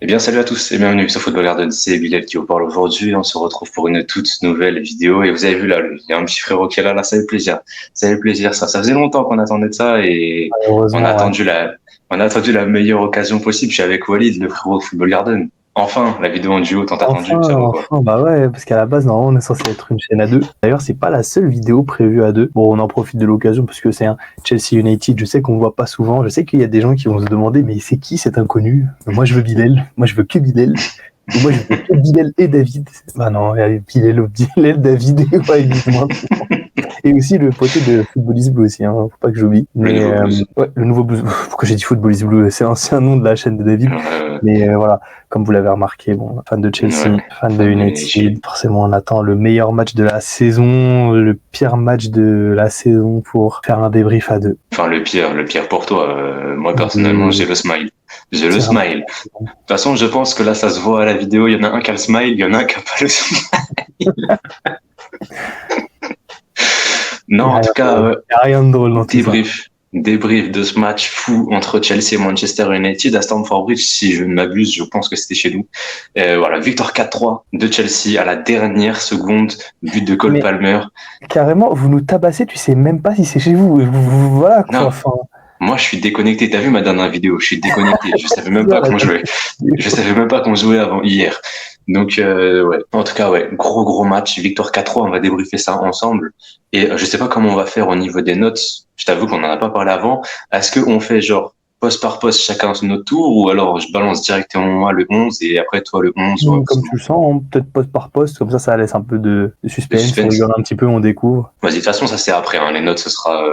Eh bien, salut à tous et bienvenue sur Football Garden. C'est Bilal qui vous parle aujourd'hui. On se retrouve pour une toute nouvelle vidéo. Et vous avez vu là, il y a un petit frérot qui est là, ça fait plaisir. Ça fait plaisir, ça. Ça faisait longtemps qu'on attendait de ça et on a Heureusement, ouais. on a attendu la meilleure occasion possible. Je suis avec Walid, le frérot de Football Garden. Enfin, la vidéo en duo tant attendue, ça vaut quoi? Bah ouais, parce qu'à la base, normalement, on est censé être une chaîne à deux. D'ailleurs, c'est pas la seule vidéo prévue à deux. Bon, on en profite de l'occasion parce que c'est un Chelsea United. Je sais qu'on voit pas souvent. Je sais qu'il y a des gens qui vont se demander, mais c'est qui cet inconnu? Moi, je veux Bilal. Moi, je veux que Bilal. Et moi, je veux que Bilal et David. Bah non, il y a Bilal, David et Walid maintenant. Et aussi le poteau de Footballist Blue aussi, hein, faut pas que j'oublie. Le Mais nouveau blues. ouais, le nouveau blues. Pourquoi j'ai dit Footballist Blue? C'est un nom de la chaîne de David. Mais voilà, comme vous l'avez remarqué, bon, fan de Chelsea, Ouais. fan de United, forcément on attend le meilleur match de la saison, le pire match de la saison pour faire un débrief à deux. Enfin, le pire pour toi. Moi, personnellement, j'ai le smile. J'ai le C'est vraiment... smile. De toute façon, je pense que là, ça se voit à la vidéo. Il y en a un qui a le smile, il y en a un qui a pas le smile. Non, en tout cas, Il y a rien de drôle dans tout ça. débrief de ce match fou entre Chelsea et Manchester United à Stamford Bridge, si je ne m'abuse, je pense que c'était chez nous. Voilà, victoire 4-3 de Chelsea à la dernière seconde, but de Cole Mais Palmer. carrément, vous nous tabassez, tu sais même pas si c'est chez vous. Voilà quoi. Non, Enfin, moi je suis déconnecté. T'as vu ma dernière vidéo? Je suis déconnecté. Je savais même pas qu'on jouait. Je savais même pas qu'on jouait avant hier. Donc ouais. En tout cas ouais, gros match, victoire 4-3. On va débriefer ça ensemble. Et je sais pas comment on va faire au niveau des notes. Je t'avoue qu'on en a pas parlé avant. Est-ce que on fait genre poste par poste chacun à notre tour ou alors je balance directement moi le 11 et après toi le 11 ou comme tu le sens, hein, peut-être poste par poste, comme ça laisse un peu de de suspense, on suspense? rigole un petit peu, on découvre. Vas-y, de toute façon ça c'est après. Hein. Les notes ce sera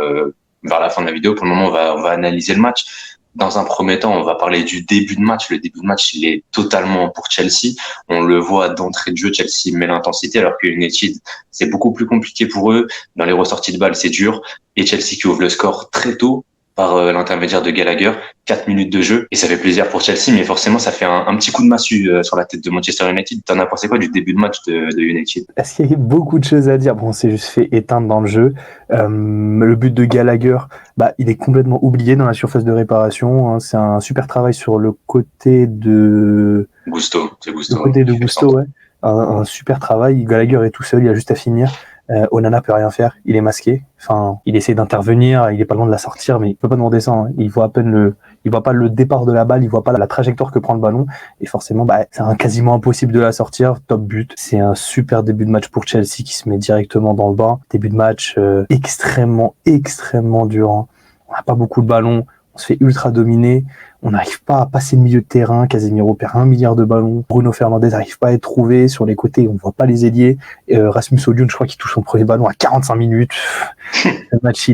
vers la fin de la vidéo. Pour le moment on va analyser le match. Dans un premier temps, on va parler du début de match. Le début de match, il est totalement pour Chelsea. On le voit d'entrée de jeu, Chelsea met l'intensité, alors que United, c'est beaucoup plus compliqué pour eux. Dans les ressorties de balles, c'est dur. Et Chelsea qui ouvre le score très tôt par l'intermédiaire de Gallagher, 4 minutes de jeu. Et ça fait plaisir pour Chelsea, mais forcément, ça fait un petit coup de massue sur la tête de Manchester United. T'en as pensé quoi du début de match de United? Est-ce qu'il y a beaucoup de choses à dire? Bon, on s'est juste fait éteindre dans le jeu. Le but de Gallagher, bah, il est complètement oublié dans la surface de réparation. Hein. C'est un super travail sur le côté de... Gusto, c'est Le Gusto côté de qui fait le Gusto, centre. ouais. Un super travail. Gallagher est tout seul, il a juste à finir. Onana peut rien faire, il est masqué. Enfin, il essaie d'intervenir, il est pas loin de la sortir, mais il peut pas demander ça. Hein. Il voit à peine il voit pas le départ de la balle, il voit pas la trajectoire que prend le ballon, et forcément, bah, c'est quasiment impossible de la sortir. Top but. C'est un super début de match pour Chelsea qui se met directement dans le bain. Début de match extrêmement dur. Hein. On n'a pas beaucoup de ballons, on se fait ultra dominer. On n'arrive pas à passer le milieu de terrain. Casemiro perd 1 milliard de ballons. Bruno Fernandes n'arrive pas à être trouvé. Sur les côtés, on voit pas les ailiers. Rasmus Højlund, je crois qu'il touche son premier ballon à 45 minutes. Le match,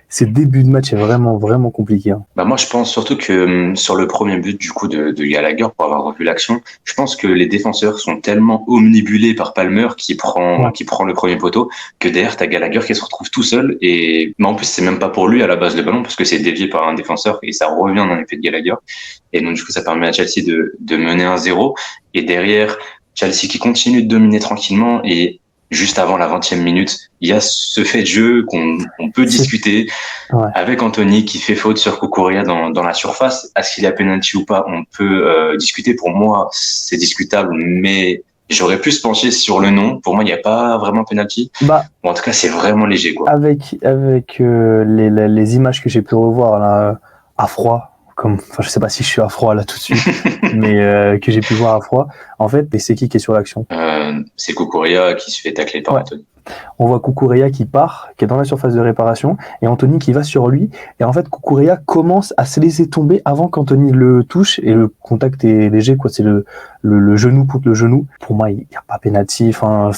ce début de match est vraiment compliqué. Hein. Bah moi, je pense surtout que sur le premier but du coup de Gallagher, pour avoir revu l'action, je pense que les défenseurs sont tellement omnibulés par Palmer qui prend le premier poteau que derrière t'as Gallagher qui se retrouve tout seul et mais en plus c'est même pas pour lui à la base le ballon parce que c'est dévié par un défenseur et ça revient dans l'effet de Gallagher et donc du coup ça permet à Chelsea de mener 1-0 et derrière Chelsea qui continue de dominer tranquillement et juste avant la 20e minute, il y a ce fait de jeu qu'on peut discuter avec Anthony qui fait faute sur Cucurella dans la surface. Est-ce qu'il y a penalty ou pas? On peut discuter. Pour moi, c'est discutable, mais j'aurais pu se pencher sur le non. Pour moi, il n'y a pas vraiment penalty. Bah, bon, en tout cas, c'est vraiment léger, quoi. Avec les images que j'ai pu revoir là, à froid, je sais pas si je suis à froid là tout de suite, mais que j'ai pu voir à froid, en fait, et c'est qui est sur l'action? C'est Cucurella qui se fait tacler par Anthony. On voit Cucurella qui part, qui est dans la surface de réparation, et Anthony qui va sur lui. Et en fait, Cucurella commence à se laisser tomber avant qu'Anthony le touche, et le contact est léger, quoi. C'est le genou contre le genou. Pour moi, il n'y a pas penalty. Enfin,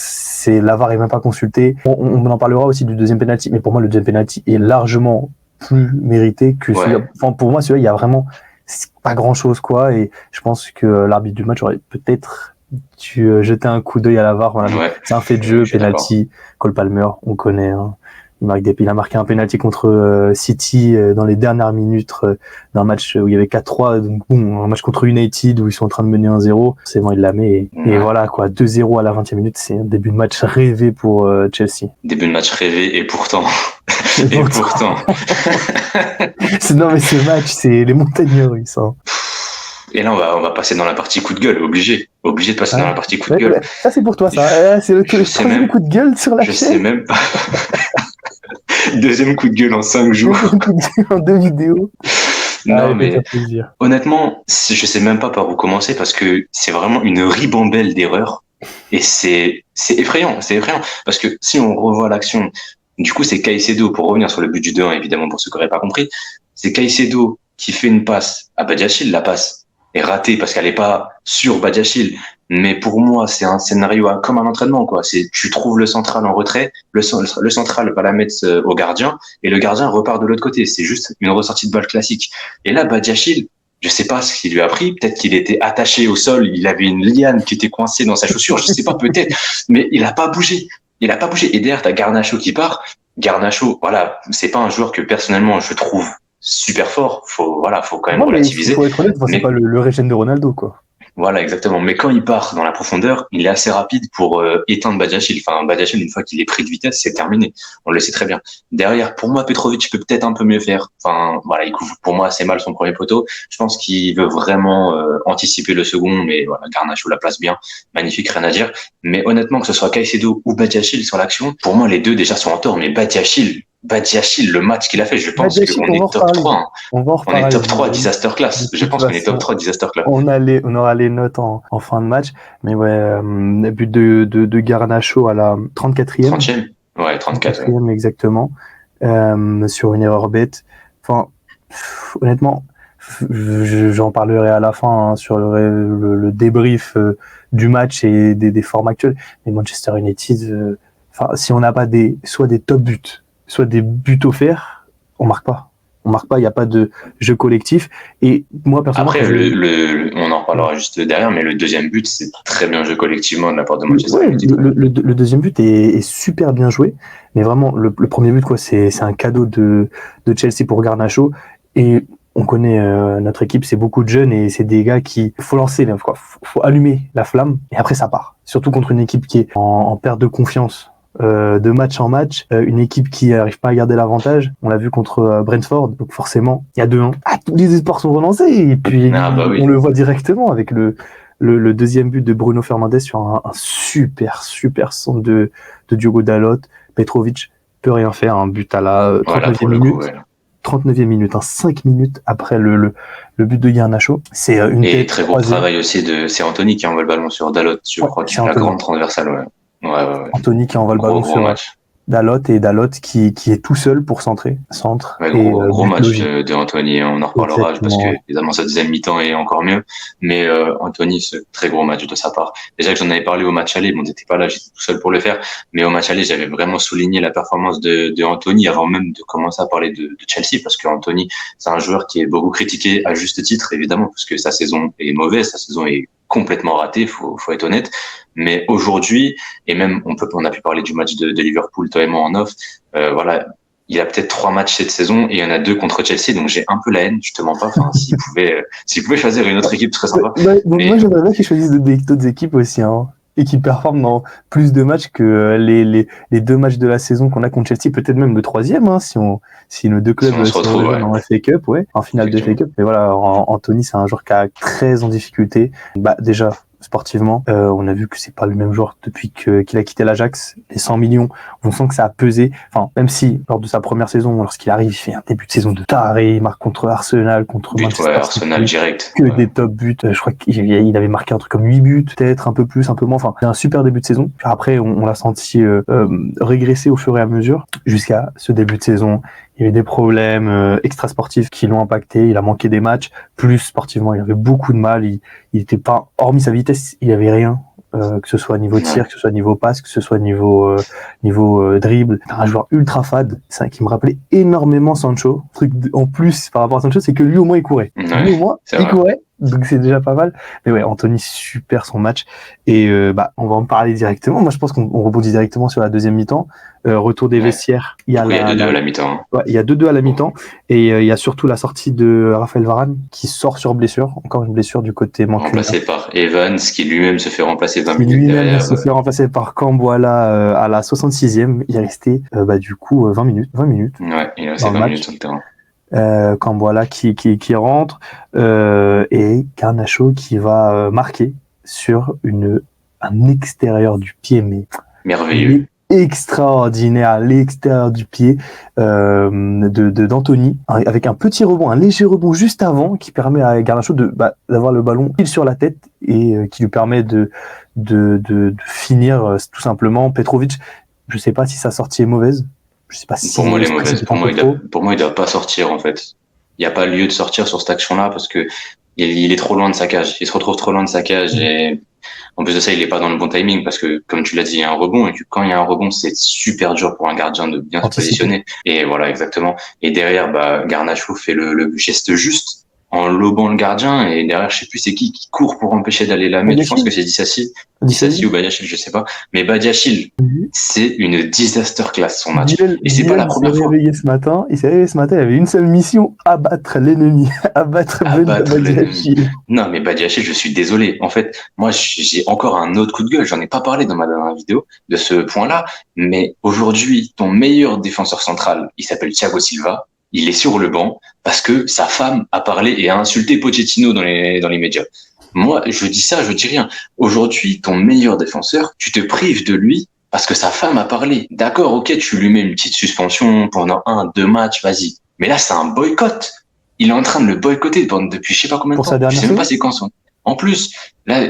la VAR est même pas consulté. On en parlera aussi du deuxième penalty, mais pour moi, le deuxième penalty est largement plus mérité que celui-là. Enfin, pour moi, celui-là, il y a vraiment pas grand-chose, quoi. Et je pense que l'arbitre du match aurait peut-être jeter un coup d'œil à la VAR. Voilà. Ouais, c'est un fait de jeu, penalty. Cole Palmer, on connaît. Hein. Il a marqué un penalty contre City dans les dernières minutes d'un match où il y avait 4-3. Donc bon, un match contre United où ils sont en train de mener 1-0. C'est bon, il la met. Et voilà, quoi. 2-0 à la 20e minute, c'est un début de match rêvé pour Chelsea. Début de match rêvé et pourtant. Et pourtant. Non, mais ce match, c'est les montagnes russes. Hein. Et là, on va passer dans la partie coup de gueule, obligé de passer dans la partie coup de gueule. Ça, c'est pour toi, ça. C'est le troisième coup de gueule sur la chaîne. Je sais même pas. Deuxième coup de gueule en 5 jours. Deuxième coup de gueule en 2 vidéos. Non, mais honnêtement, je sais même pas par où commencer parce que c'est vraiment une ribambelle d'erreurs et c'est effrayant, parce que si on revoit l'action, du coup, c'est Caicedo, pour revenir sur le but du 2-1, évidemment, pour ceux qui n'auraient pas compris, c'est Caicedo qui fait une passe à Badiachil, la passe est ratée parce qu'elle n'est pas sur Badiachil, mais pour moi, c'est un scénario comme un entraînement, quoi. C'est, tu trouves le central en retrait, le central va la mettre au gardien, et le gardien repart de l'autre côté. C'est juste une ressortie de balle classique. Et là, Badiachil, je sais pas ce qu'il lui a pris, peut-être qu'il était attaché au sol, il avait une liane qui était coincée dans sa chaussure, je sais pas, peut-être, mais il a pas bougé. Et derrière, t'as Garnacho qui part. Garnacho, voilà, c'est pas un joueur que personnellement je trouve super fort. Faut quand même relativiser. Faut être honnête, c'est pas le régime de Ronaldo, quoi. Voilà, exactement. Mais quand il part dans la profondeur, il est assez rapide pour éteindre Badiachil. Enfin, Badiachil, une fois qu'il est pris de vitesse, c'est terminé. On le sait très bien. Derrière, pour moi, Petrovic peut peut-être un peu mieux faire. Enfin, voilà, il couvre pour moi assez mal son premier poteau. Je pense qu'il veut vraiment anticiper le second, mais voilà, Garnacho la place bien. Magnifique, rien à dire. Mais honnêtement, que ce soit Caicedo ou Badiachil sur l'action, pour moi, les deux déjà sont en tort. Mais Badiachil, le match qu'il a fait, je pense qu'on est top 3. Hein. On est top 3 disaster class. Je pense qu'on est top 3 disaster class. On aura les notes en fin de match. Mais ouais, but de Garnacho à la 34e. 30e. Ouais, 34. 34e, exactement. Sur une erreur bête. Enfin, honnêtement, j'en parlerai à la fin hein, sur le débrief du match et des formes actuelles. Mais Manchester United, si on n'a pas soit des top buts, soit des buts offerts, on marque pas. Il n'y a pas de jeu collectif. Et moi, personnellement... Après, on en reparlera juste derrière, mais le deuxième but, c'est très bien joué collectivement de la part de Manchester United. Le deuxième but est super bien joué, mais vraiment, le premier but, quoi, c'est un cadeau de Chelsea pour Garnacho. Et on connaît notre équipe, c'est beaucoup de jeunes et c'est des gars qui... faut lancer, faut allumer la flamme et après ça part. Surtout contre une équipe qui est en perte de confiance. De match en match, une équipe qui n'arrive pas à garder l'avantage. On l'a vu contre Brentford, donc forcément, il y a 2-1. Tous les espoirs sont relancés et puis on le voit directement avec le deuxième but de Bruno Fernandes sur un super centre de Diogo Dalot. Petrovic peut rien faire, un but à la 39e minute. 39e minute, 5 minutes après le but de Garnacho. C'est une et très gros travail aussi c'est Anthony qui envoie le ballon sur Dalot, je crois, qui est la grande transversale, ouais. Anthony qui envoie le ballon sur Dalot et Dalot qui est tout seul pour centrer. Centre. Ouais, gros match de Anthony, on en reparlera. Exactement. Parce que évidemment sa deuxième mi-temps est encore mieux. Mais Anthony, c'est très gros match de sa part. Déjà que j'en avais parlé au match aller, bon, j'étais pas là, j'étais tout seul pour le faire. Mais au match aller, j'avais vraiment souligné la performance de Anthony avant même de commencer à parler de Chelsea, parce que Anthony, c'est un joueur qui est beaucoup critiqué à juste titre, évidemment, parce que sa saison est mauvaise, sa saison est complètement raté, faut être honnête. Mais aujourd'hui, et même on a pu parler du match de Liverpool, toi et moi en off, voilà, il a peut-être 3 matchs cette saison et il y en a 2 contre Chelsea, donc j'ai un peu la haine, je te mens pas. Enfin, s'il pouvait choisir une autre équipe, ce serait sympa. Mais... Moi, j'aimerais bien qu'il choisisse d'autres équipes aussi, hein, et qui performent dans plus de matchs que les 2 matchs de la saison qu'on a contre Chelsea, peut-être même le 3e, hein, si nos 2 clubs se retrouvent en FA Cup, en finale de FA Cup. Mais voilà, Anthony, c'est un joueur qui est très en difficulté. Déjà, sportivement, on a vu que c'est pas le même joueur depuis qu'il a quitté l'Ajax. Les 100 millions, on sent que ça a pesé. Enfin, même si lors de sa première saison, lorsqu'il arrive, il fait un début de saison de taré, il marque contre Arsenal, contre Manchester City, Arsenal direct. Que des top buts. Je crois qu'il avait marqué un truc comme 8 buts, peut-être un peu plus, un peu moins. Enfin, c'est un super début de saison. Puis après, on l'a senti régresser au fur et à mesure jusqu'à ce début de saison. Il y a eu des problèmes extrasportifs qui l'ont impacté. Il a manqué des matchs. Plus sportivement, il avait beaucoup de mal. Il était pas, hormis sa vitesse, il avait rien. Que ce soit niveau tir, que ce soit niveau passe, que ce soit niveau dribble. Un joueur ultra fade, ça qui me rappelait énormément Sancho. En plus par rapport à Sancho, c'est que lui au moins il courait. Lui au moins il courait. Donc c'est déjà pas mal. Mais ouais, Anthony, super son match. Et on va en parler directement. Moi je pense qu'on rebondit directement sur la deuxième mi-temps. Retour des vestiaires. Il y a 2-2 à la mi-temps. Ouais, il y a 2-2 à la mi-temps. Et il y a surtout la sortie de Raphaël Varane qui sort sur blessure. Encore une blessure du côté mancunien. Remplacé par Evans qui lui-même se fait remplacer 20 minutes derrière. Se fait remplacer par Camboila à la 66e. Il est resté du coup 20 minutes. 20 minutes. Ouais, il est resté 20 minutes sur le terrain. Camboila qui rentre, et Garnacho qui va marquer sur un extérieur du pied, mais merveilleux, extraordinaire à l'extérieur du pied d'Anthony, avec un petit rebond, un léger rebond juste avant qui permet à Garnacho d'avoir le ballon pile sur la tête et qui lui permet de finir tout simplement. Petrovic, je sais pas si sa sortie est mauvaise. Je sais pas si pour moi elle est mauvaise. Pour moi il doit pas sortir en fait. Il n'y a pas lieu de sortir sur cette action-là parce que il est trop loin de sa cage. Il se retrouve trop loin de sa cage et en plus de ça, il est pas dans le bon timing parce que, comme tu l'as dit, il y a un rebond et que quand il y a un rebond, c'est super dur pour un gardien de bien se positionner. Et voilà, exactement. Et derrière, Garnacho fait le geste juste en lobant le gardien et derrière, je sais plus c'est qui court pour empêcher d'aller la mettre. Je pense que c'est Dissassi ou Badiachil, je sais pas. Mais Badiachil, c'est une disaster class son match. Et c'est pas la première fois. Il s'est réveillé ce matin, il avait une seule mission, abattre l'ennemi, abattre Badiachil. Non, mais Badiachil, je suis désolé. En fait, moi, j'ai encore un autre coup de gueule. J'en ai pas parlé dans ma dernière vidéo de ce point-là. Mais aujourd'hui, ton meilleur défenseur central, il s'appelle Thiago Silva. Il est sur le banc parce que sa femme a parlé et a insulté Pochettino dans les médias. Moi, je dis ça, je dis rien. Aujourd'hui, ton meilleur défenseur, tu te prives de lui parce que sa femme a parlé. D'accord, ok, tu lui mets une petite suspension pendant 1-2 matchs, vas-y. Mais là, c'est un boycott. Il est en train de le boycotter depuis je sais pas combien de temps. Je sais même pas c'est quand. En plus, là,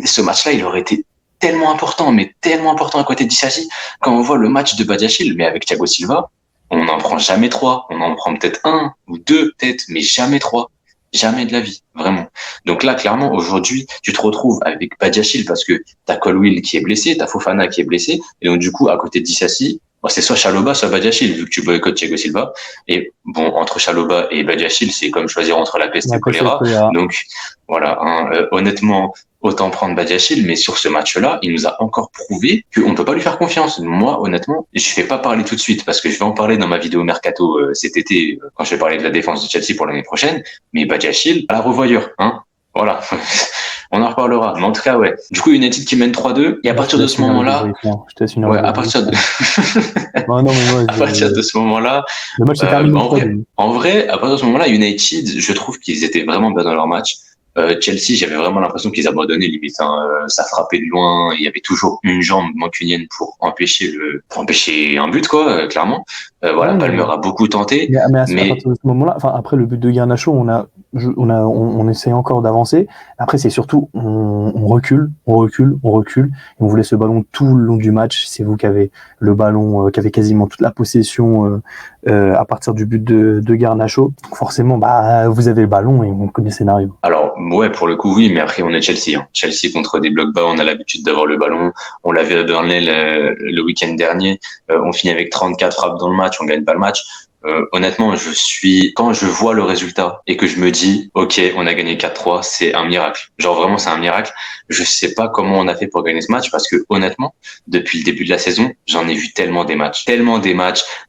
ce match-là, il aurait été tellement important, mais tellement important à côté d'Issassi. Quand on voit le match de Badiachil, mais avec Thiago Silva, on n'en prend jamais 3. On en prend peut-être 1 ou 2, peut-être, mais jamais 3. Jamais de la vie, vraiment. Donc là, clairement, aujourd'hui, tu te retrouves avec Badiachil parce que t'as Colwill qui est blessé, t'as Fofana qui est blessé, et donc du coup, à côté d'Issassi, c'est soit Chalobah, soit Badiachil, vu que tu boycottes Thiago Silva. Et bon, entre Chalobah et Badiachil, c'est comme choisir entre la peste et le choléra. Donc voilà, honnêtement, autant prendre Badiachil, mais sur ce match-là, il nous a encore prouvé qu'on ne peut pas lui faire confiance. Moi, honnêtement, je ne vais pas parler tout de suite parce que je vais en parler dans ma vidéo Mercato cet été, quand je vais parler de la défense de Chelsea pour l'année prochaine. Mais Badiachil, à la revoyure, hein. Voilà. On en reparlera. Mais en tout cas, ouais. Du coup, United qui mène 3-2. Et à partir de ce moment-là, à partir de ce moment-là, le match s'est terminé. En vrai, à partir de ce moment-là, United, je trouve qu'ils étaient vraiment bien dans leur match. Chelsea, j'avais vraiment l'impression qu'ils abandonnaient limite. Ça frappait de loin. Il y avait toujours une jambe mancunienne pour empêcher un but, quoi, clairement. Palmer a beaucoup tenté. Mais à partir de ce moment-là, après le but de Garnacho, on essaie encore d'avancer. Après, c'est surtout on recule. Et on vous laisse le ballon tout le long du match. C'est vous qui avez le ballon, qui avez quasiment toute la possession à partir du but de Garnacho. Forcément, vous avez le ballon et on connaît le scénario. Alors, ouais, pour le coup, oui, mais après, on est Chelsea. Chelsea contre des blocs bas, on a l'habitude d'avoir le ballon. On l'a vu à Burnley le week-end dernier. On finit avec 34 frappes dans le match, on gagne pas le match. Honnêtement, quand je vois le résultat et que je me dis, ok, on a gagné 4-3, c'est un miracle. Genre vraiment, c'est un miracle. Je sais pas comment on a fait pour gagner ce match parce que honnêtement, depuis le début de la saison, j'en ai vu tellement des matchs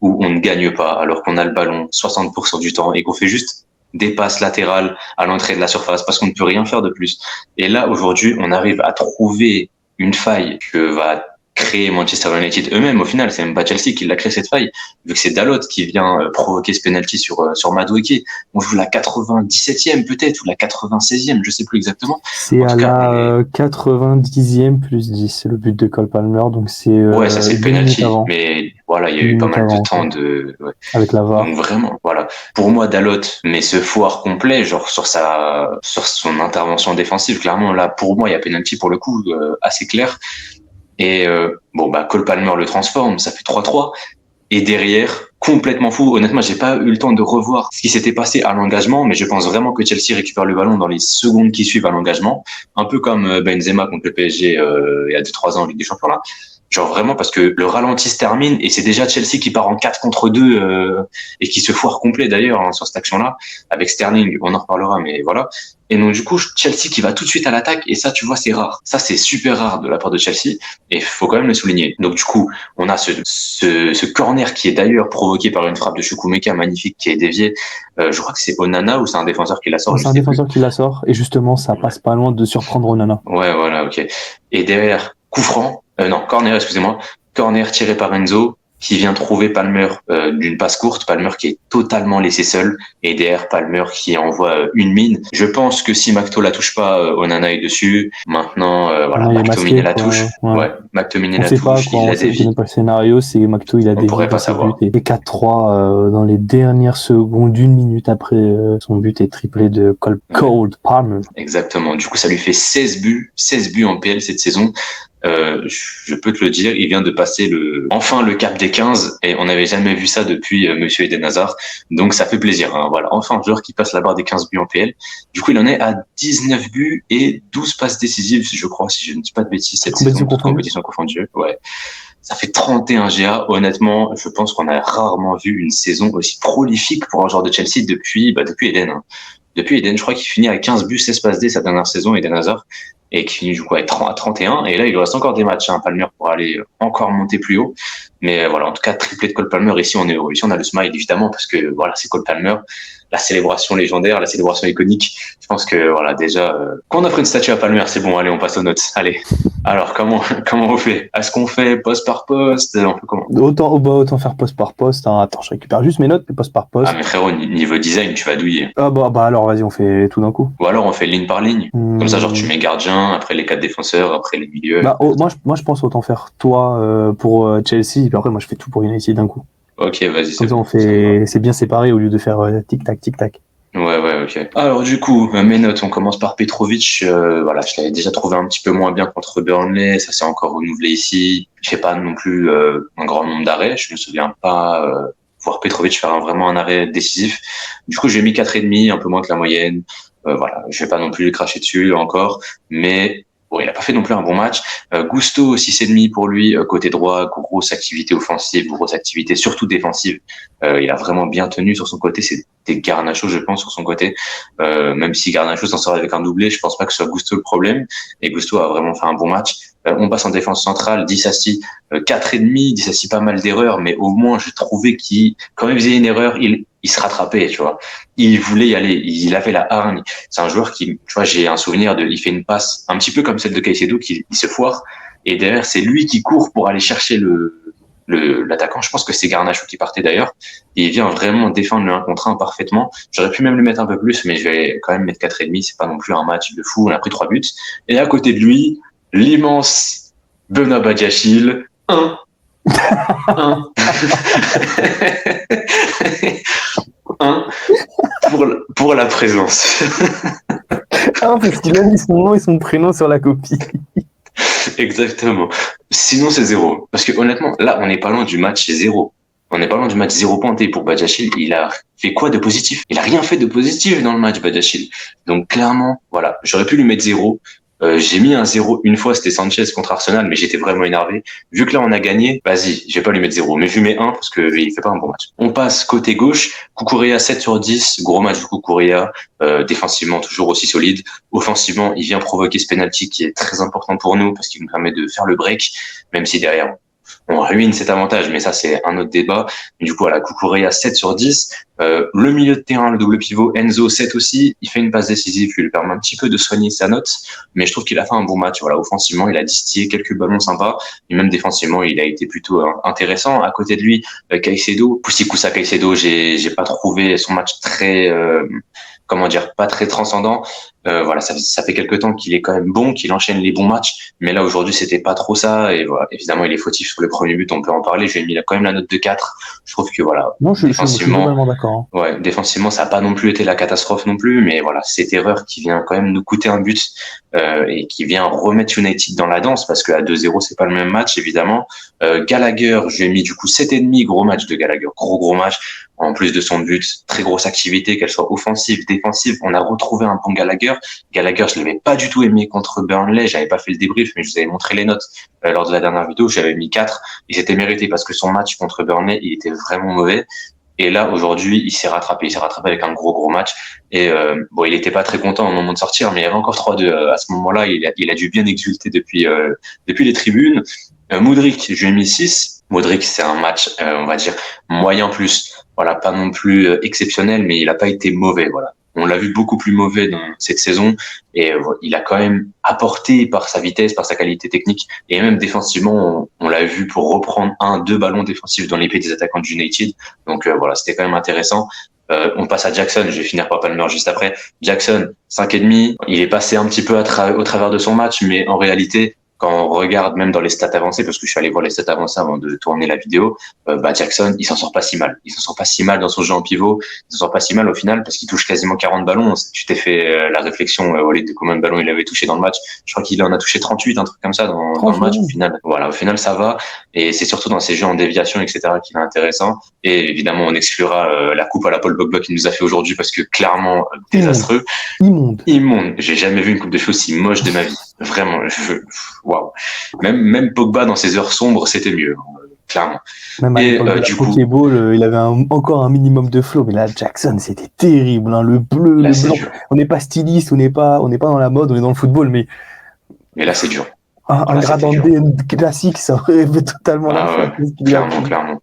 où on ne gagne pas alors qu'on a le ballon 60% du temps et qu'on fait juste des passes latérales à l'entrée de la surface parce qu'on ne peut rien faire de plus. Et là, aujourd'hui, on arrive à trouver une faille que va créer Manchester United eux-mêmes. Au final, c'est même pas Chelsea qui l'a créé cette faille, vu que c'est Dalot qui vient provoquer ce penalty sur Madueke. On joue la 97e peut-être, ou la 96e, je sais plus exactement. C'est à la 90e plus 10, c'est le but de Cole Palmer, donc c'est... ouais, ça c'est le penalty, mais voilà, il y a eu pas mal de temps de... Ouais. Avec la VAR. Donc vraiment, voilà. Pour moi, Dalot, mais ce foire complet, genre sur son intervention défensive, clairement, là, pour moi, il y a penalty pour le coup, assez clair. Et Cole Palmer le transforme, ça fait 3-3. Et derrière, complètement fou. Honnêtement, j'ai pas eu le temps de revoir ce qui s'était passé à l'engagement, mais je pense vraiment que Chelsea récupère le ballon dans les secondes qui suivent à l'engagement. Un peu comme Benzema contre le PSG il y a 2-3 ans en Ligue des Champions là. Genre vraiment parce que le ralenti se termine et c'est déjà Chelsea qui part en 4 contre 2 et qui se foire complet d'ailleurs sur cette action-là avec Sterling. On en reparlera, mais voilà. Et donc du coup, Chelsea qui va tout de suite à l'attaque et ça, tu vois, c'est rare. Ça, c'est super rare de la part de Chelsea et faut quand même le souligner. Donc du coup, on a ce corner qui est d'ailleurs provoqué par une frappe de Chukwuemeka magnifique qui est déviée. Je crois que c'est Onana ou c'est un défenseur qui la sort. C'est un défenseur qui la sort et justement, ça passe pas loin de surprendre Onana. Ouais, voilà, ok. Et derrière, coup franc. Corner, excusez-moi. Corner tiré par Enzo. qui vient trouver Palmer d'une passe courte, Palmer qui est totalement laissé seul, et derrière Palmer qui envoie une mine. Je pense que si Macto la touche pas, Onana est dessus. Maintenant, voilà, Non, il est McTominay masqué, la quoi. touche. Ouais, McTominay On la sait pas, touche, quoi. il la On connaît dévie. pas le scénario. C'est Macto, il a On dévié pourrait dans pas ses buts. savoir. Et 4-3 dans les dernières secondes, une minute après son but est triplé de Cold Palmer. Exactement. Du coup, ça lui fait 16 buts en PL cette saison. Je peux te le dire, il vient de passer enfin le cap des 15 et on n'avait jamais vu ça depuis Monsieur Eden Hazard. Donc ça fait plaisir. Hein. Voilà, enfin un joueur qui passe la barre des 15 buts en PL. Du coup, il en est à 19 buts et 12 passes décisives, je crois, si je ne dis pas de bêtises cette saison, toute compétition confondue. Ouais. Ça fait 31 GA. Honnêtement, je pense qu'on a rarement vu une saison aussi prolifique pour un joueur de Chelsea depuis Eden. Hein. Depuis Eden, je crois qu'il finit à 15 buts, 16 passes D sa dernière saison, Eden Hazard, et qui finit du coup à 31. Et là, il lui reste encore des matchs, hein, Palmer, pour aller encore monter plus haut. Mais voilà, en tout cas, triplé de Cole Palmer. Ici, on est heureux. Ici, on a le smile, évidemment, parce que voilà, c'est Cole Palmer. La célébration légendaire, la célébration iconique. Je pense que voilà, déjà, qu'on offre une statue à Palmer, c'est bon. Allez, on passe aux notes. Allez. Alors, comment on fait? Est-ce qu'on fait poste par poste? On fait comment? Autant faire poste par poste. Hein. Attends, je récupère juste mes notes, mais poste par poste. Ah, mais frérot, niveau design, tu vas douiller. Ah bah alors, vas-y, on fait tout d'un coup. Ou alors, on fait ligne par ligne. Comme ça, genre, tu mets gardien, après les 4 défenseurs, après les milieux. Bah, moi, je pense autant faire toi pour Chelsea, et puis après, moi, je fais tout pour United d'un coup. Ok, vas-y. Comme ça, on fait, c'est bien séparé au lieu de faire tic-tac, tic-tac. Ouais, ok. Alors du coup, mes notes, on commence par Petrovic. Voilà, je l'avais déjà trouvé un petit peu moins bien contre Burnley, ça s'est encore renouvelé ici. Il fait pas non plus un grand nombre d'arrêts. Je me souviens pas voir Petrovic faire vraiment un arrêt décisif. Du coup, j'ai mis 4,5, un peu moins que la moyenne. Voilà, je vais pas non plus le cracher dessus encore, mais bon, il a pas fait non plus un bon match. Gusto 6,5 pour lui, côté droit, grosse activité offensive, grosse activité surtout défensive. Il a vraiment bien tenu sur son côté. C'était Garnacho, je pense, sur son côté. Même si Garnacho s'en sort avec un doublé, je pense pas que ce soit Gusto le problème. Et Gusto a vraiment fait un bon match. On passe en défense centrale, Disasi, 4,5, Disasi pas mal d'erreurs, mais au moins je trouvais qu'il, quand il faisait une erreur, il se rattrapait, tu vois. Il voulait y aller, il avait la hargne. C'est un joueur qui, tu vois, j'ai un souvenir il fait une passe un petit peu comme celle de Caicedo qui se foire, et derrière c'est lui qui court pour aller chercher l'attaquant. Je pense que c'est Garnacho qui partait d'ailleurs, et il vient vraiment défendre le 1 contre 1 parfaitement. J'aurais pu même le mettre un peu plus, mais je vais quand même mettre 4,5, c'est pas non plus un match de fou, on a pris 3 buts. Et à côté de lui, l'immense Benoît Badiachil, 1 pour la présence. Ah, parce qu'il a mis son nom et son prénom sur la copie. Exactement. Sinon, c'est 0. Parce que honnêtement, là, on n'est pas loin du match 0. On n'est pas loin du match 0 pointé pour Badiachil. Il a fait quoi de positif? Il a rien fait de positif dans le match, Badiachil. Donc, clairement, voilà, j'aurais pu lui mettre 0. J'ai mis un 0 une fois, c'était Sanchez contre Arsenal, mais j'étais vraiment énervé. Vu que là, on a gagné, vas-y, je vais pas lui mettre 0, mais je lui mets 1 parce que il fait pas un bon match. On passe côté gauche, Cucurella 7 sur 10, gros match de Cucurella, défensivement toujours aussi solide. Offensivement, il vient provoquer ce penalty qui est très important pour nous parce qu'il nous permet de faire le break, même si derrière, on ruine cet avantage, mais ça, c'est un autre débat. Du coup, voilà, Cucurella 7 sur 10. Le milieu de terrain, le double pivot, Enzo 7 aussi. Il fait une passe décisive qui lui permet un petit peu de soigner sa note, mais je trouve qu'il a fait un bon match. Voilà, offensivement, il a distillé quelques ballons sympas, et même défensivement, il a été plutôt intéressant. À côté de lui, Caicedo, Poussy-Koussa Caicedo, j'ai pas trouvé son match très, pas très transcendant. Voilà, ça fait quelque temps qu'il est quand même bon, qu'il enchaîne les bons matchs, mais là aujourd'hui c'était pas trop ça. Et voilà, évidemment il est fautif sur le premier but, on peut en parler. J'ai mis quand même la note de 4. Je trouve que voilà, Non, je suis globalement d'accord. Hein. Ouais, défensivement ça a pas non plus été la catastrophe non plus, mais voilà, cette erreur qui vient quand même nous coûter un but et qui vient remettre United dans la danse parce qu'à 2-0 c'est pas le même match évidemment. Gallagher, j'ai mis du coup 7,5, gros match de Gallagher, gros match. En plus de son but, très grosse activité, qu'elle soit offensive, défensive. On a retrouvé un bon Gallagher. Gallagher, je l'avais pas du tout aimé contre Burnley. J'avais pas fait le débrief, mais je vous avais montré les notes lors de la dernière vidéo. J'avais mis 4. Et c'était mérité parce que son match contre Burnley, il était vraiment mauvais. Et là, aujourd'hui, il s'est rattrapé. Il s'est rattrapé avec un gros match. Et il était pas très content au moment de sortir, mais il y avait encore 3-2. À ce moment-là, il a dû bien exulter depuis les tribunes. Mudryk, je lui ai mis 6. Mudryk, c'est un match, on va dire, moyen plus. Voilà, pas non plus exceptionnel, mais il a pas été mauvais. Voilà. On l'a vu beaucoup plus mauvais dans cette saison et il a quand même apporté par sa vitesse, par sa qualité technique et même défensivement, on l'a vu pour reprendre 2 ballons défensifs dans les pieds des attaquants de United. Donc voilà, c'était quand même intéressant. On passe à Jackson, je vais finir par Palmer juste après. Jackson, 5,5, il est passé un petit peu au travers de son match, mais en réalité, quand on regarde même dans les stats avancées, parce que je suis allé voir les stats avancées avant de tourner la vidéo, Jackson, il s'en sort pas si mal. Il s'en sort pas si mal dans son jeu en pivot. Il s'en sort pas si mal au final parce qu'il touche quasiment 40 ballons. Tu t'es fait la réflexion, Walid, de combien de ballons il avait touché dans le match. Je crois qu'il en a touché 38, un truc comme ça dans le match. Au final, voilà, au final, ça va. Et c'est surtout dans ses jeux en déviation, etc., qu'il est intéressant. Et évidemment, on exclura la coupe à la Paul Pogba qu'il nous a fait aujourd'hui parce que clairement, désastreux. Immonde. J'ai jamais vu une coupe de cheveux aussi moche de ma vie. Vraiment, waouh. Même Pogba dans ses heures sombres, c'était mieux, clairement. Même du coup, il avait encore un minimum de flow, mais là, Jackson, c'était terrible, hein, le bleu, là, le blanc. Dur. On n'est pas styliste, on n'est pas dans la mode, on est dans le football, mais là, c'est dur. Un gradant D classique, ça aurait fait totalement la clairement.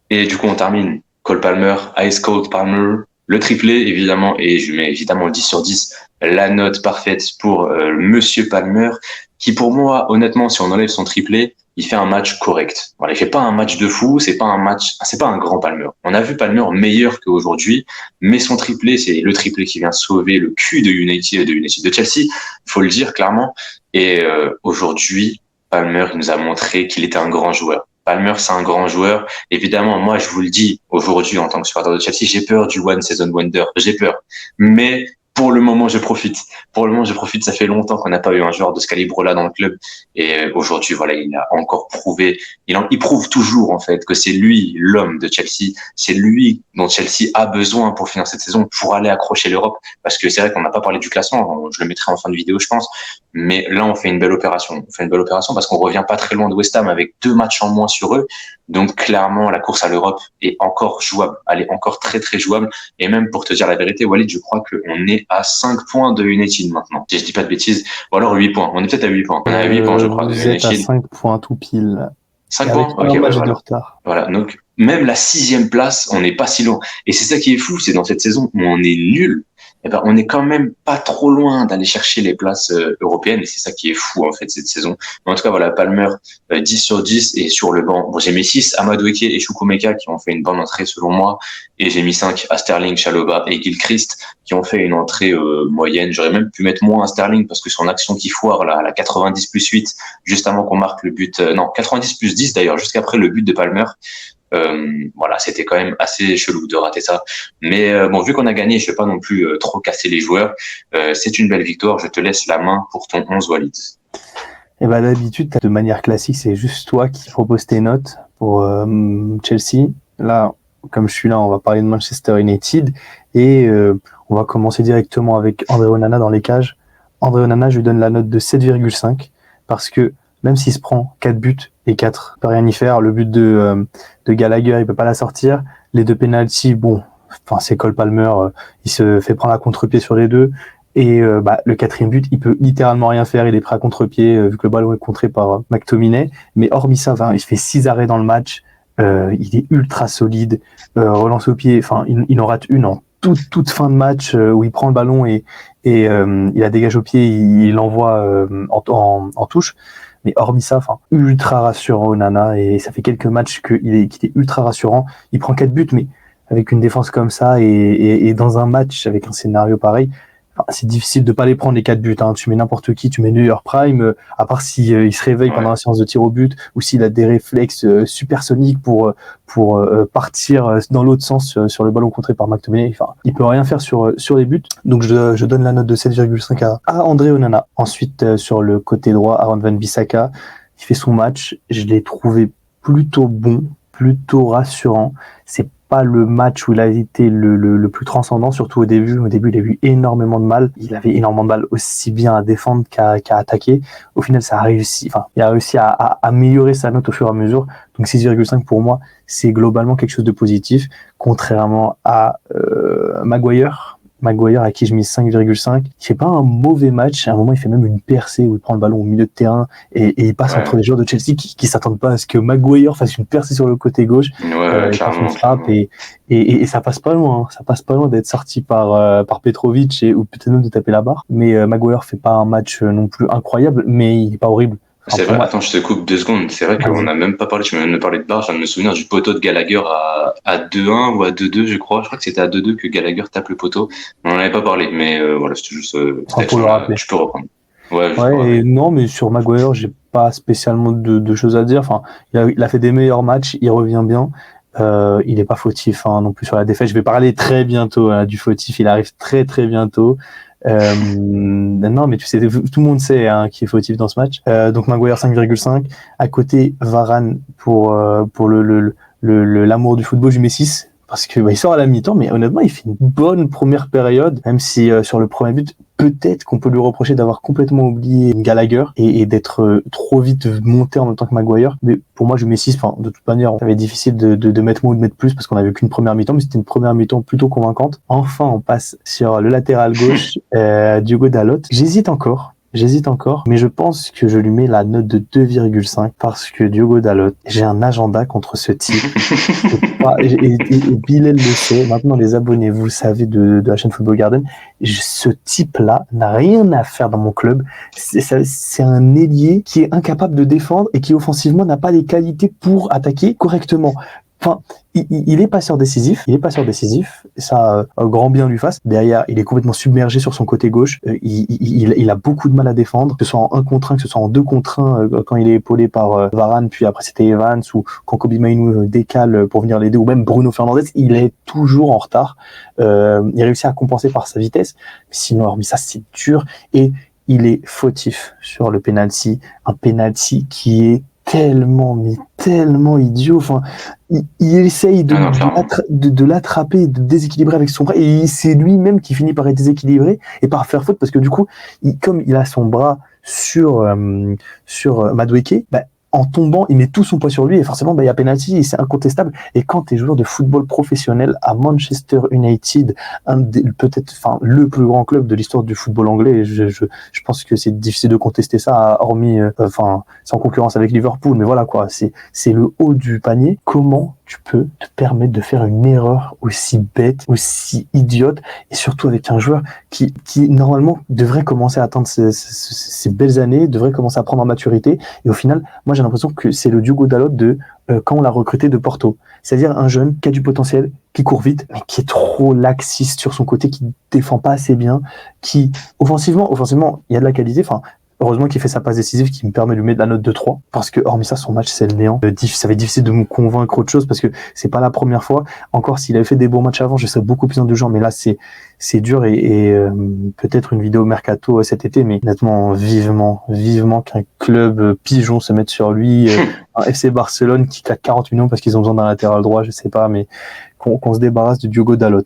Et du coup, on termine. Cole Palmer, Ice Cold Palmer, le triplé, évidemment, et je mets évidemment le 10 sur 10, la note parfaite pour Monsieur Palmer, qui pour moi, honnêtement, si on enlève son triplé, il fait un match correct. Voilà, il fait pas un match de fou, c'est pas un grand Palmer. On a vu Palmer meilleur qu'aujourd'hui, mais son triplé, c'est le triplé qui vient sauver le cul de United de Chelsea, faut le dire clairement. Et aujourd'hui, Palmer, il nous a montré qu'il était un grand joueur. Palmer, c'est un grand joueur. Évidemment, moi, je vous le dis, aujourd'hui, en tant que supporter de Chelsea, j'ai peur du One Season Wonder. J'ai peur. Mais pour le moment, je profite. Ça fait longtemps qu'on n'a pas eu un joueur de ce calibre-là dans le club. Et aujourd'hui, voilà, il a encore prouvé. Il prouve toujours, en fait, que c'est lui, l'homme de Chelsea. C'est lui dont Chelsea a besoin pour finir cette saison, pour aller accrocher l'Europe. Parce que c'est vrai qu'on n'a pas parlé du classement. Je le mettrai en fin de vidéo, je pense. Mais là, on fait une belle opération. Parce qu'on revient pas très loin de West Ham avec 2 matchs en moins sur eux. Donc, clairement, la course à l'Europe est encore jouable. Elle est encore très, très jouable. Et même pour te dire la vérité, Walid, je crois qu'on est à 5 points de United maintenant. Si je dis pas de bêtises. Ou alors 8 points. On est peut-être à 8 points. On est à 8 points, je crois, de United. Vous êtes à 5 points tout pile. 5 points? Ok, voilà. De retard. Voilà. Donc, même la 6e place, on n'est pas si loin. Et c'est ça qui est fou, c'est dans cette saison où on est nul. Eh ben, on est quand même pas trop loin d'aller chercher les places européennes et c'est ça qui est fou en fait cette saison. Mais en tout cas voilà, Palmer 10 sur 10 et sur le banc. Bon, j'ai mis 6 à Madueke et Chukwuemeka qui ont fait une bonne entrée selon moi et j'ai mis 5 à Sterling, Chalobah et Gilchrist qui ont fait une entrée moyenne. J'aurais même pu mettre moins à Sterling parce que son action qui foire là, à la 90 plus 8 juste avant qu'on marque le but, non 90 plus 10 d'ailleurs, jusqu'après le but de Palmer. Voilà, c'était quand même assez chelou de rater ça. Mais bon, vu qu'on a gagné, je vais pas non plus trop casser les joueurs. C'est une belle victoire. Je te laisse la main pour ton 11, Walid. Et ben d'habitude, de manière classique, c'est juste toi qui proposes tes notes pour Chelsea. Là, comme je suis là, on va parler de Manchester United et on va commencer directement avec André Onana dans les cages. André Onana, je lui donne la note de 7,5 parce que même s'il se prend 4 buts et 4, il peut rien y faire. Le but de Gallagher, il peut pas la sortir. Les 2 pénaltys, bon, enfin c'est Cole Palmer, il se fait prendre à contre-pied sur les 2. Et le 4e but, il peut littéralement rien faire. Il est prêt à contre-pied vu que le ballon est contré par McTominay. Mais hormis ça, il fait 6 arrêts dans le match. Il est ultra solide. Relance au pied, enfin il en rate une en toute fin de match où il prend le ballon et il la dégage au pied, il l'envoie en touche. Mais hormis ça, ultra rassurant Onana et ça fait quelques matchs qu'il est ultra rassurant. Il prend 4 buts, mais avec une défense comme ça et dans un match avec un scénario pareil, c'est difficile de pas les prendre les 4 buts. Hein. Tu mets n'importe qui, tu mets New York Prime, à part si il se réveille pendant la séance de tir au but ou s'il a des réflexes supersoniques pour partir dans l'autre sens sur le ballon contré par McTominay. Enfin, il peut rien faire sur les buts. Donc je donne la note de 7,5 à André Onana. Ensuite sur le côté droit, Aaron Wan-Bissaka, il fait son match. Je l'ai trouvé plutôt bon, plutôt rassurant. C'est pas le match où il a été le plus transcendant, surtout au début. Au début, il a eu énormément de mal. Il avait énormément de mal aussi bien à défendre qu'à attaquer. Au final, ça a réussi. Enfin, il a réussi à améliorer sa note au fur et à mesure. Donc 6,5 pour moi, c'est globalement quelque chose de positif, contrairement à Maguire. Maguire, à qui je mise 5,5. Il fait pas un mauvais match. À un moment, il fait même une percée où il prend le ballon au milieu de terrain et il passe entre les joueurs de Chelsea qui s'attendent pas à ce que Maguire fasse une percée sur le côté gauche. Il passe une frappe et ça passe pas loin. Ça passe pas loin d'être sorti par Petrovic ou peut-être même de taper la barre. Mais Maguire fait pas un match non plus incroyable, mais il est pas horrible. C'est vrai, attends, je te coupe 2 secondes. C'est vrai qu'on n'a même pas parlé, tu m'as même parlé de barre. Je viens de me souvenir du poteau de Gallagher à 2-1 ou à 2-2, je crois. Je crois que c'était à 2-2 que Gallagher tape le poteau. On n'en avait pas parlé, mais voilà, c'était juste. Pour le rappeler. Tu peux reprendre. Ouais, et non, mais sur Maguire, j'ai pas spécialement de choses à dire. Enfin, il a fait des meilleurs matchs, il revient bien. Il est pas fautif non plus sur la défaite. Je vais parler très bientôt du fautif. Il arrive très très bientôt. Non, mais tu sais, tout le monde sait qui est fautif dans ce match. Donc Maguire 5,5. À côté, Varane pour l'amour du football, je mets 6. Parce que il sort à la mi-temps, mais honnêtement, il fait une bonne première période, même si sur le premier but, peut-être qu'on peut lui reprocher d'avoir complètement oublié Gallagher et d'être trop vite monté en même temps que Maguire. Mais pour moi, je mets 6. Enfin, de toute manière, ça va être difficile de mettre moins ou de mettre plus parce qu'on a vu qu'une première mi-temps, mais c'était une première mi-temps plutôt convaincante. Enfin, on passe sur le latéral gauche, Diogo Dalot. J'hésite encore, mais je pense que je lui mets la note de 2,5 parce que Diogo Dalot, j'ai un agenda contre ce type. et Bilal le sait, maintenant les abonnés, vous le savez, de la chaîne Football Garden, ce type-là n'a rien à faire dans mon club. C'est un ailier qui est incapable de défendre et qui offensivement n'a pas les qualités pour attaquer correctement. Enfin, il est passeur décisif, ça grand bien lui fasse. Derrière, il est complètement submergé sur son côté gauche. Il a beaucoup de mal à défendre, que ce soit en 1 contre 1, que ce soit en 2 contre 1 quand il est épaulé par Varane, puis après c'était Evans, ou quand Kobbie Mainoo décale pour venir l'aider, ou même Bruno Fernandes, il est toujours en retard. Il réussit à compenser par sa vitesse, mais sinon, hormis ça, c'est dur. Et il est fautif sur le penalty, un penalty qui est tellement idiot. Enfin, il essaye de l'attraper, de déséquilibrer avec son bras, et c'est lui-même qui finit par être déséquilibré et par faire faute parce que du coup, comme il a son bras sur Madueke, en tombant, il met tout son poids sur lui et forcément, il y a penalty et c'est incontestable. Et quand tu es joueur de football professionnel à Manchester United, le plus grand club de l'histoire du football anglais, je pense que c'est difficile de contester ça, hormis, sans concurrence avec Liverpool, mais voilà quoi, c'est le haut du panier. Comment tu peux te permettre de faire une erreur aussi bête, aussi idiote, et surtout avec un joueur qui normalement devrait commencer à atteindre ces belles années, devrait commencer à prendre en maturité, et au final, moi j'ai l'impression que c'est le Diogo Dalot de quand on l'a recruté de Porto. C'est-à-dire un jeune qui a du potentiel, qui court vite, mais qui est trop laxiste sur son côté, qui défend pas assez bien, qui offensivement, il y a de la qualité, heureusement qu'il fait sa passe décisive qui me permet de lui mettre la note de 3 parce que hormis ça son match c'est le néant. Ça va être difficile de me convaincre autre chose parce que c'est pas la première fois. Encore s'il avait fait des bons matchs avant, je serais beaucoup plus indulgent, mais là c'est dur et peut-être une vidéo mercato cet été, mais honnêtement vivement qu'un club pigeon se mette sur lui, un FC Barcelone qui claque 40 millions parce qu'ils ont besoin d'un latéral droit, je sais pas, mais qu'on se débarrasse de Diogo Dalot.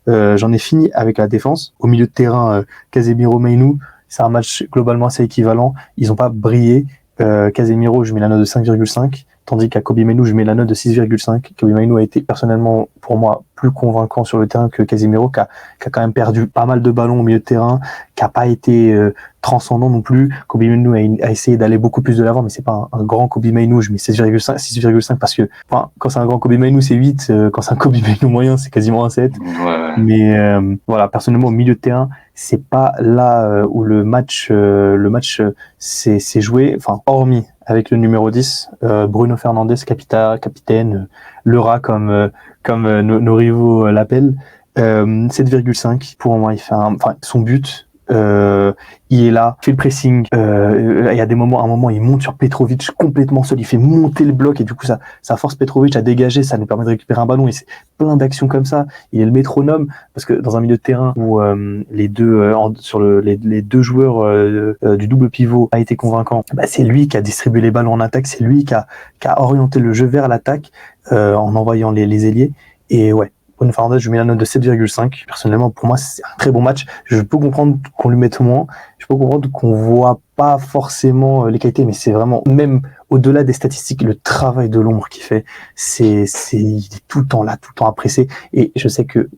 J'en ai fini avec la défense. Au milieu de terrain, Casemiro, Mainoo, c'est un match globalement assez équivalent. Ils n'ont pas brillé. Casemiro, je mets la note de 5,5, tandis qu'à Kobbie Mainoo, je mets la note de 6,5. Kobbie Mainoo a été personnellement, pour moi, plus convaincant sur le terrain que Casemiro, qui a quand même perdu pas mal de ballons au milieu de terrain, qui a pas été transcendant non plus. Kobbie Mainoo a essayé d'aller beaucoup plus de l'avant, mais c'est pas un grand Kobbie Mainoo. Je mets 6,5 parce que quand c'est un grand Kobbie Mainoo, c'est 8. Quand c'est un Kobbie Mainoo moyen, c'est quasiment un 7. Ouais. Mais voilà, personnellement, au milieu de terrain, c'est pas là où le match s'est joué, hormis avec le numéro 10, Bruno Fernandes, capitaine, le rat comme nos rivaux l'appellent, 7,5. Pour moi, il fait son but, il est là, fait le pressing, il y a un moment il monte sur Petrovic complètement seul, il fait monter le bloc et du coup ça force Petrovic à dégager, ça nous permet de récupérer un ballon et c'est plein d'actions comme ça. Il est le métronome parce que dans un milieu de terrain où les deux joueurs du double pivot a été convaincant, c'est lui qui a distribué les ballons en attaque, c'est lui qui a orienté le jeu vers l'attaque en envoyant les ailiers. Et ouais, Bruno Fernandes, je mets la note de 7,5. Personnellement, pour moi, c'est un très bon match. Je peux comprendre qu'on lui mette moins. Je peux comprendre qu'on voit pas forcément les qualités, mais c'est vraiment, même au-delà des statistiques, le travail de l'ombre qu'il fait, il est tout le temps là, tout le temps apprécié. Et je sais que,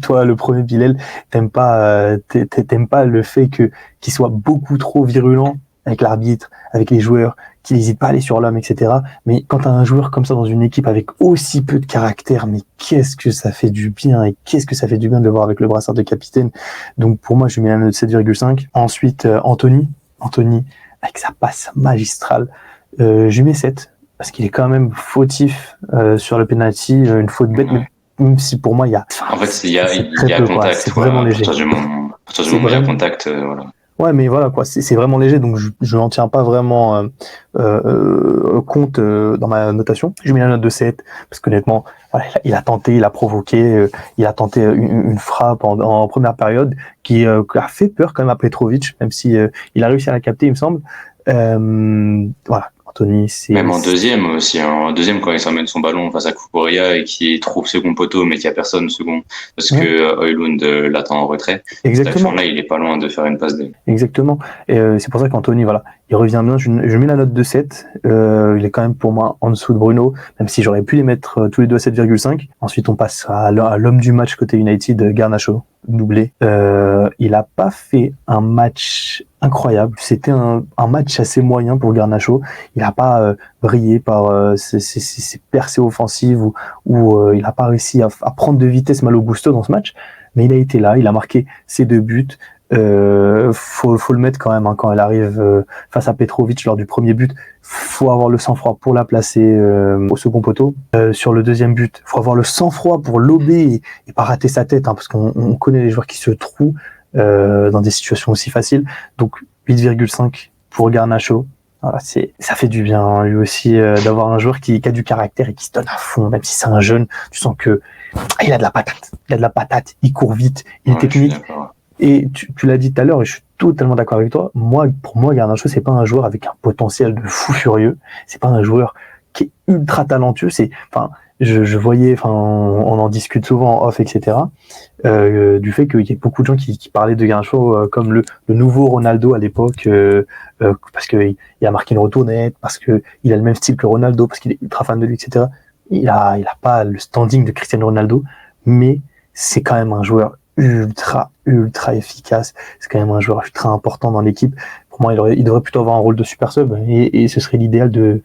toi, le premier Bilal, t'aimes pas le fait qu'il soit beaucoup trop virulent avec l'arbitre, avec les joueurs, qu'il n'hésite pas à aller sur l'homme, etc. Mais quand t'as un joueur comme ça dans une équipe avec aussi peu de caractère, mais qu'est-ce que ça fait du bien, et qu'est-ce que ça fait du bien de le voir avec le brassard de capitaine. Donc pour moi, je mets la note de 7,5. Ensuite, Anthony, avec sa passe magistrale, je lui mets 7, parce qu'il est quand même fautif sur le penalty, une faute bête, mais même si pour moi, il y a... En fait, il y a contact. C'est vraiment léger. À partir du moment où il y a contact, voilà. Ouais, mais voilà, quoi, c'est vraiment léger, donc je n'en tiens pas vraiment compte dans ma notation. Je mets la note de 7, parce qu'honnêtement, voilà, il a tenté, il a provoqué, il a tenté une frappe en première période qui a fait peur quand même à Petrovic, même si il a réussi à la capter, il me semble. Voilà. Anthony, même en deuxième aussi, en deuxième quand il s'emmène son ballon face à Cucurella et qui trouve second poteau mais qu'il n'y a personne second parce que Højlund l'attend en retrait. Exactement. Là, il est pas loin de faire une passe D. Exactement. Et c'est pour ça qu'Anthony, voilà, il revient bien. Je mets la note de 7. Il est quand même pour moi en dessous de Bruno, même si j'aurais pu les mettre tous les deux à 7,5. Ensuite, on passe à l'homme du match côté United, Garnacho, doublé. Il a pas fait un match incroyable. C'était un match assez moyen pour Garnacho. Il a pas brillé par ses percées offensives ou il a pas réussi à prendre de vitesse Malo Gusto dans ce match. Mais il a été là, il a marqué ses 2 buts. Faut le mettre quand même quand elle arrive face à Petrovic lors du premier but. Faut avoir le sang-froid pour la placer au second poteau. Sur le deuxième but, faut avoir le sang-froid pour lober et pas rater sa tête, parce qu'on connaît les joueurs qui se trouent dans des situations aussi faciles. Donc 8,5 pour Garnacho. Voilà, ça fait du bien lui aussi d'avoir un joueur qui a du caractère et qui se donne à fond, même si c'est un jeune. Tu sens que il a de la patate, il court vite, il est technique. Et tu l'as dit tout à l'heure, et je suis totalement d'accord avec toi. Pour moi, Garnacho, c'est pas un joueur avec un potentiel de fou furieux. C'est pas un joueur qui est ultra talentueux. Je voyais, on en discute souvent en off, etc. Du fait qu'il y a beaucoup de gens qui parlaient de Garnacho comme le nouveau Ronaldo à l'époque, parce qu'il a marqué une retournette, parce que il a le même style que Ronaldo, parce qu'il est ultra fan de lui, etc. Il a pas le standing de Cristiano Ronaldo, mais c'est quand même un joueur ultra efficace. C'est quand même un joueur ultra important dans l'équipe. Pour moi, il devrait plutôt avoir un rôle de super sub, et ce serait l'idéal de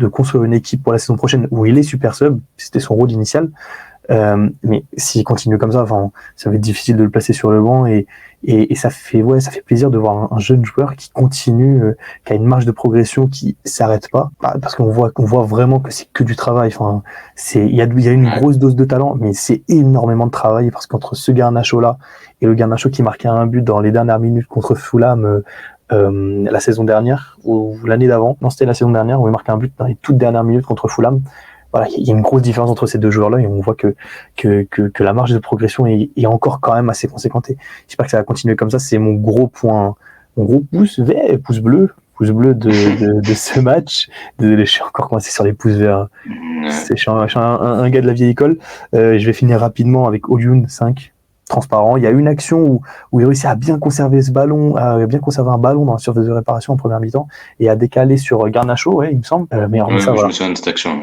construire une équipe pour la saison prochaine où il est super sub. C'était son rôle initial. Mais s'il continue comme ça, ça va être difficile de le placer sur le banc, et ça fait plaisir de voir un jeune joueur qui continue, qui a une marge de progression qui s'arrête pas, parce qu'on voit vraiment que c'est que du travail. Il y a une grosse dose de talent, mais c'est énormément de travail, parce qu'entre ce Garnacho là et le Garnacho qui marquait un but dans les dernières minutes contre Fulham la saison dernière ou l'année d'avant, non, c'était la saison dernière où il marquait un but dans les toutes dernières minutes contre Fulham. Voilà, il y a une grosse différence entre ces deux joueurs-là, et on voit que la marge de progression est encore quand même assez conséquente. J'espère que ça va continuer comme ça. C'est mon gros point, mon gros pouce bleu de ce match. Désolé, je suis encore coincé sur les pouces verts. Je suis un gars de la vieille école. Je vais finir rapidement avec Højlund, 5. Transparent. Il y a une action où il réussit à bien conserver un ballon dans la surface de réparation en première mi-temps, et à décaler sur Garnacho, il me semble. Mais je me souviens de cette action.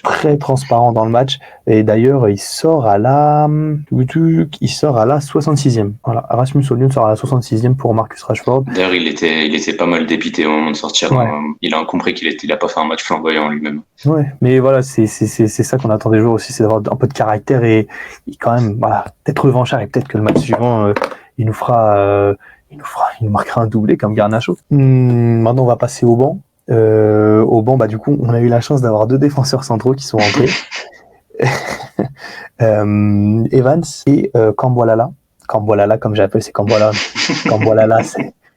Très transparent dans le match. Et d'ailleurs, il sort à la 66e. Voilà, Rasmus Højlund sort à la 66e pour Marcus Rashford. D'ailleurs, il était pas mal dépité au moment de sortir. Ouais. Il a compris qu'il a pas fait un match flamboyant lui-même. Ouais, mais voilà, c'est ça qu'on attend des joueurs aussi, c'est d'avoir un peu de caractère et quand même, peut-être revanchard, et peut-être que le match suivant, il nous marquera un doublé comme Garnacho. Maintenant, on va passer au banc. Du coup, on a eu la chance d'avoir 2 défenseurs centraux qui sont rentrés. Evans et Camboalala, comme j'appelle, c'est Camboalala. Camboalala,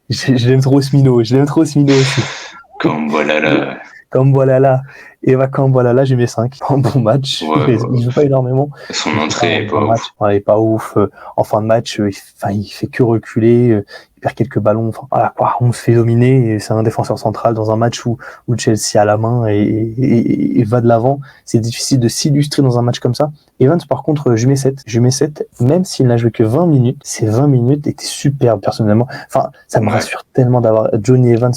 je l'aime trop ce minot aussi. Camboalala. Kamboalala. Et bah, Kamboalala, j'ai mis 5. Un bon match. Ouais, Il joue pas énormément. son entrée est pas match, ouf. ouais, il est pas ouf. En fin de match, il fait que reculer. Il perd quelques ballons. Enfin, voilà, quoi. On se fait dominer. Et c'est un défenseur central dans un match où Chelsea a la main et va de l'avant. C'est difficile de s'illustrer dans un match comme ça. Evans, par contre, je mets 7. Je mets 7, même s'il n'a joué que 20 minutes. Ces 20 minutes étaient superbes, personnellement. Enfin, ça me rassure tellement d'avoir Johnny Evans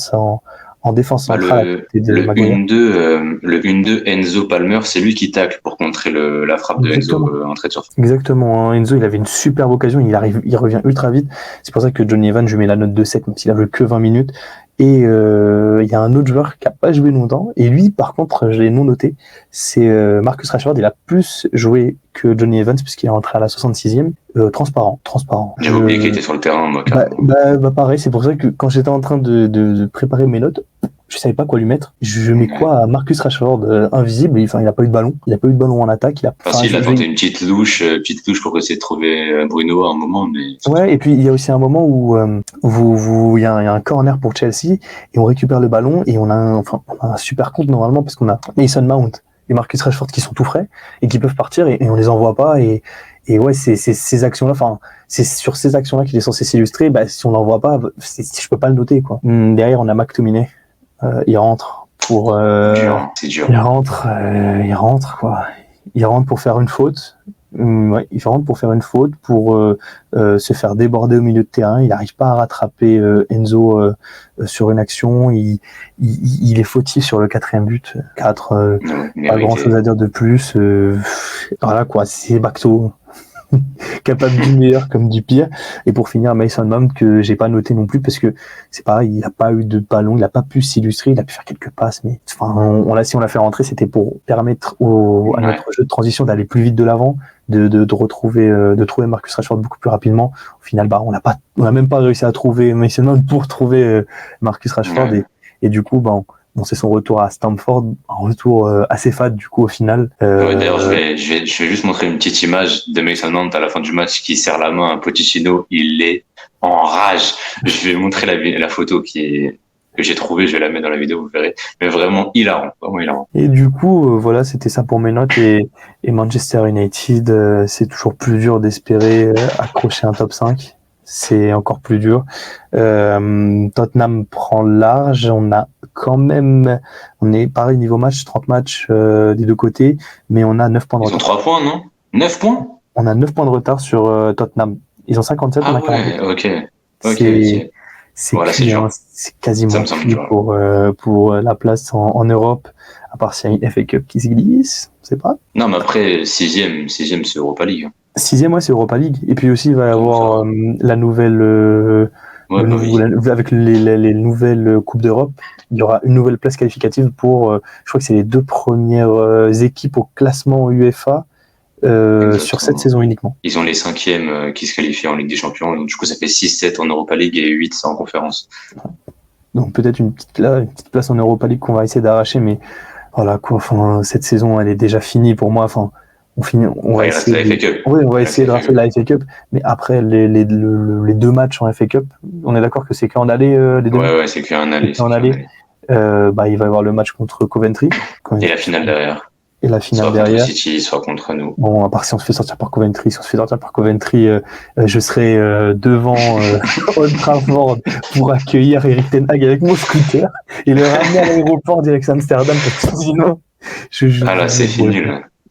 en défense centrale à côté de Maguire. Le 1-2 Enzo Palmer, c'est lui qui tacle pour contrer la frappe de Enzo entrée de surface. Exactement. Enzo, il avait une superbe occasion. Il revient ultra vite. C'est pour ça que Johnny Evans, je mets la note de 7, même s'il a joué que 20 minutes. Et il y a un autre joueur qui a pas joué longtemps. Et lui, par contre, je l'ai non noté. C'est Marcus Rashford. Il a plus joué que Johnny Evans puisqu'il est rentré à la 66e. Transparent. J'avais oublié qu'il était sur le terrain, moi. Pareil. C'est pour ça que quand j'étais en train de préparer mes notes, je savais pas quoi lui mettre. Je mets quoi à Marcus Rashford, invisible. Enfin, il a pas eu de ballon. Il a pas eu de ballon en attaque. Il a tenté une petite louche pour essayer de trouver Bruno à un moment, mais. Ouais, et puis il y a aussi un moment où il y a un corner pour Chelsea et on récupère le ballon et on a un super compte normalement parce qu'on a Mason Mount et Marcus Rashford qui sont tout frais et qui peuvent partir et on les envoie pas et ouais, c'est ces actions-là. Enfin, c'est sur ces actions-là qu'il est censé s'illustrer. Bah, si on l'envoie pas, je peux pas le noter, quoi. Derrière, on a McTominay. Il rentre pour. C'est dur. Il rentre quoi. Il rentre pour faire une faute. Ouais, il rentre pour faire une faute, pour se faire déborder au milieu de terrain. Il n'arrive pas à rattraper Enzo sur une action. Il est fautif sur le 4e but. 4, pas grand-chose à dire de plus. Voilà quoi, c'est Bacto. Capable du meilleur comme du pire. Et pour finir, Mason Mount, que j'ai pas noté non plus parce que c'est pareil, il a pas eu de ballon, il a pas pu s'illustrer, il a pu faire quelques passes, mais enfin, si on l'a fait rentrer, c'était pour permettre à notre jeu de transition d'aller plus vite de l'avant, de trouver Marcus Rashford beaucoup plus rapidement. Au final, on n'a même pas réussi à trouver Mason Mount pour trouver Marcus Rashford et du coup, c'est son retour à Stamford, un retour assez fade du coup au final. D'ailleurs, je vais juste montrer une petite image de Mason Mount à la fin du match qui serre la main à Pochettino. Il est en rage. Je vais montrer la photo que j'ai trouvée. Je vais la mettre dans la vidéo, vous verrez. Mais vraiment hilarant. Et du coup, voilà, c'était ça pour mes notes. Et Manchester United, c'est toujours plus dur d'espérer accrocher un top 5. C'est encore plus dur. Tottenham prend large. On est pareil niveau match, 30 matchs des deux côtés, mais on a 9 points de retard. Ils ont 3 points, non? 9 points? On a 9 points de retard sur Tottenham. Ils ont 57, on a 48. Ok. Voilà, c'est quasiment cuit pour la place en Europe, à part s'il y a une FA Cup qui se glisse, on sait pas. Non, mais après, 6e, c'est Europa League. 6e, ouais, c'est Europa League. Et puis aussi, il va y avoir la nouvelle... avec les nouvelles Coupes d'Europe, il y aura une nouvelle place qualificative pour, je crois que c'est les 2 premières équipes au classement UEFA sur cette saison uniquement. Ils ont les 5e qui se qualifient en Ligue des Champions, donc du coup ça fait 6-7 en Europa League et 8 en conférence. Donc peut-être une petite place en Europa League qu'on va essayer d'arracher, mais voilà quoi, cette saison elle est déjà finie pour moi. On va essayer de rater la FA Cup, mais après les 2 matchs en FA Cup, on est d'accord que c'est qu'en aller les 2 matchs. Ouais, c'est qu'en aller. Il va y avoir le match contre Coventry. Et la finale derrière. Et la finale soit derrière. Contre City, soit contre nous. Bon, à part si on se fait sortir par Coventry, je serai devant Old Trafford pour accueillir Eric Ten Hag avec mon scooter et le ramener à l'aéroport direction Amsterdam parce que sinon, là, c'est fini.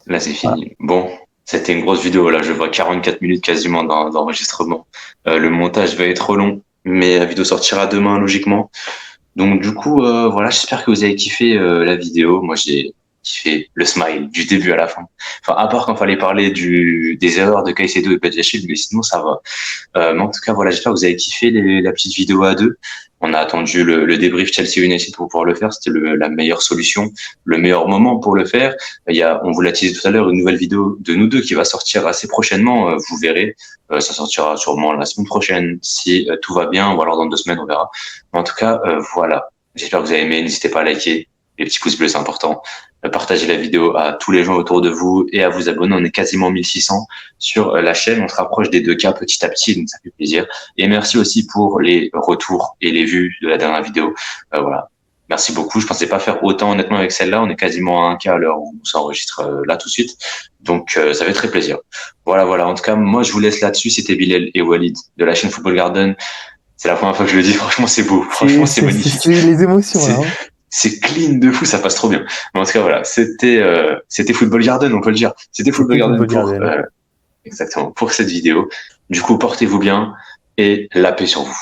Là, c'est fini. Ah. Bon, c'était une grosse vidéo. Là, je vois 44 minutes quasiment d'enregistrement. Le montage va être long, mais la vidéo sortira demain, logiquement. Donc, du coup, voilà, j'espère que vous avez kiffé la vidéo. Moi, j'ai kiffé le smile du début à la fin. Enfin, à part quand il fallait parler des erreurs de Caicedo et Badiachil, mais sinon, ça va. Mais en tout cas, voilà, j'espère que vous avez kiffé la petite vidéo à 2. On a attendu le débrief Chelsea United pour pouvoir le faire. C'était la meilleure solution, le meilleur moment pour le faire. On vous l'a teasé tout à l'heure, une nouvelle vidéo de nous deux qui va sortir assez prochainement. Vous verrez, ça sortira sûrement la semaine prochaine si tout va bien, ou alors dans 2 semaines, on verra. Mais en tout cas, voilà. J'espère que vous avez aimé. N'hésitez pas à liker. Les petits pouces bleus, c'est important. Partagez la vidéo à tous les gens autour de vous et à vous abonner. On est quasiment 1600 sur la chaîne. On se rapproche des 2K petit à petit, donc ça fait plaisir. Et merci aussi pour les retours et les vues de la dernière vidéo. Voilà. Merci beaucoup. Je pensais pas faire autant honnêtement avec celle-là. On est quasiment à un cas à l'heure où on s'enregistre là tout de suite. Donc ça fait très plaisir. Voilà, voilà. En tout cas, moi je vous laisse là-dessus. C'était Bilal et Walid de la chaîne Football Garden. C'est la première fois que je le dis. Franchement, c'est beau. Franchement, c'est magnifique. C'est les émotions là. C'est Hein. c'est clean de fou. Ça passe trop bien. Mais en tout cas, voilà. C'était Football Garden, on peut le dire. C'était Football C'était Garden Football pour Garden. exactement pour cette vidéo. Du coup, portez-vous bien et la paix sur vous.